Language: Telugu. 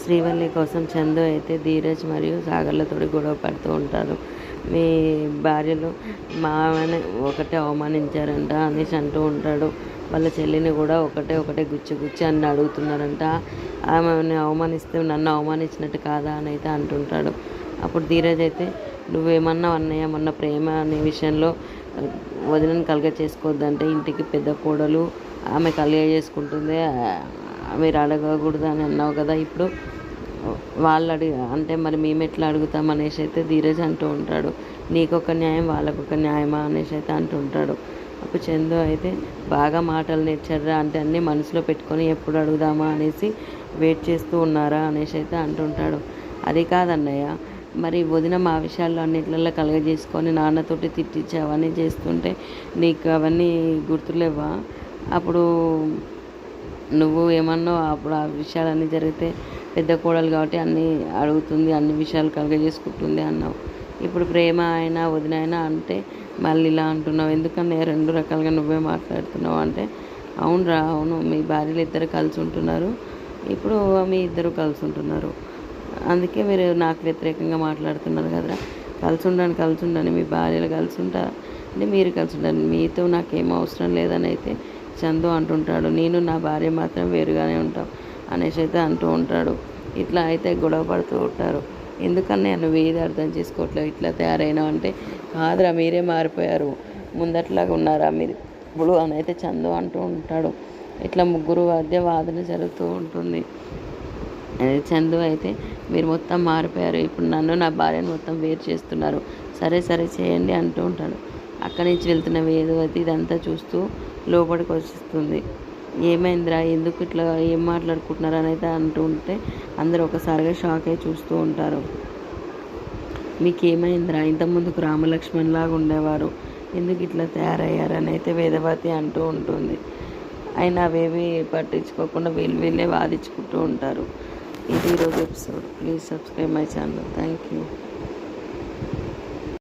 శ్రీవల్లి కోసం చందు అయితే ధీరజ్ మరియు సాగర్లతో గొడవ పడుతూ ఉంటారు. మీ భార్యలు మామని ఒకటే అవమానించారంట అనేసి అంటూ ఉంటాడు. వాళ్ళ చెల్లిని కూడా ఒకటే గుచ్చి అని అడుగుతున్నారంట. ఆమెని అవమానిస్తే నన్ను అవమానించినట్టు కాదా అని అయితే అంటుంటాడు. అప్పుడు ధీరజ్ అయితే నువ్వేమన్నావు అన్నయ్య, మొన్న ప్రేమ అనే విషయంలో వదినని కలగ చేసుకోవద్దంటే ఇంటికి పెద్ద కోడలు ఆమె కలగ చేసుకుంటుంది, మీరు అడగకూడదు అని అన్నావు కదా, ఇప్పుడు వాళ్ళు అంటే మరి మేము ఎట్లా అడుగుతాం అనేసి అయితే ధీరజ్ అంటూ ఉంటాడు. నీకొక న్యాయం వాళ్ళకొక న్యాయమా అనేసి అయితే అంటుంటాడు. అప్పుడు చందు అయితే బాగా మాటలు నేర్చారా అంటే అన్నీ మనసులో పెట్టుకొని ఎప్పుడు అడుగుదామా అనేసి వెయిట్ చేస్తూ ఉన్నారా అనేసి అయితే అంటుంటాడు. అది కాదన్నయ్య, మరి వదిన మా విషయాల్లో అన్నిట్లలో కలగజేసుకొని నాన్నతోటి తిట్టించి అవన్నీ చేస్తుంటే నీకు అవన్నీ గుర్తులేవా? అప్పుడు నువ్వు ఏమన్నావు? అప్పుడు ఆ విషయాలన్నీ జరిగితే పెద్ద కోడలు కాబట్టి అన్నీ అడుగుతుంది, అన్ని విషయాలు కలగజేసుకుంటుంది అన్నావు. ఇప్పుడు ప్రేమ అయినా వదిన అయినా అంటే మళ్ళీ ఇలా అంటున్నావు, ఎందుకన్నా రెండు రకాలుగా నువ్వే మాట్లాడుతున్నావు అంటే అవును, మీ భార్యలు ఇద్దరు కలిసి ఉంటున్నారు, ఇప్పుడు మీ ఇద్దరు కలిసి ఉంటున్నారు, అందుకే మీరు నాకు వ్యతిరేకంగా మాట్లాడుతున్నారు కదరా. కలిసి ఉండండి, మీ భార్యలు కలిసి ఉంటారు అంటే మీరు కలిసి ఉండండి, మీతో నాకేం అవసరం లేదని అయితే చందు అంటుంటాడు. నేను నా భార్య మాత్రం వేరుగానే ఉంటాం అనేసి అయితే అంటూ ఉంటాడు. ఇట్లా అయితే గొడవ పడుతూ ఉంటారు. ఎందుకన్నా నువ్వు ఏది అర్థం చేసుకోవట్లేదు, ఇట్లా తయారైనావు అంటే కాదురా మీరే మారిపోయారు, ముందట్లాగా ఉన్నారా మీరు ఇప్పుడు అని అయితే చందు అంటూ ఉంటాడు. ఇట్లా ముగ్గురు మధ్య వాదన జరుగుతూ ఉంటుంది. చందు అయితే మీరు మొత్తం మారిపోయారు, ఇప్పుడు నన్ను నా భార్యను మొత్తం వేరు చేస్తున్నారు, సరే చేయండి అంటూ ఉంటాడు. అక్కడి నుంచి వెళ్తున్న వేదవతి ఇదంతా చూస్తూ లోపలికి వచ్చేస్తుంది. ఏమైందిరా, ఎందుకు ఇట్లా ఏం మాట్లాడుకుంటున్నారు అని అయితే అంటూ ఉంటే అందరూ ఒకసారిగా షాక్ అయి చూస్తూ ఉంటారు. మీకు ఏమైందిరా, ఇంతకుముందుకు రామలక్ష్మణ్ లాగా ఉండేవారు, ఎందుకు ఇట్లా తయారయ్యారని అయితే వేదవతి అంటూ ఉంటుంది. అయినా అవేవి పట్టించుకోకుండా వీళ్ళే వాదించుకుంటూ ఉంటారు. ఇది ఈరోజు episode. Please subscribe my channel. Thank you.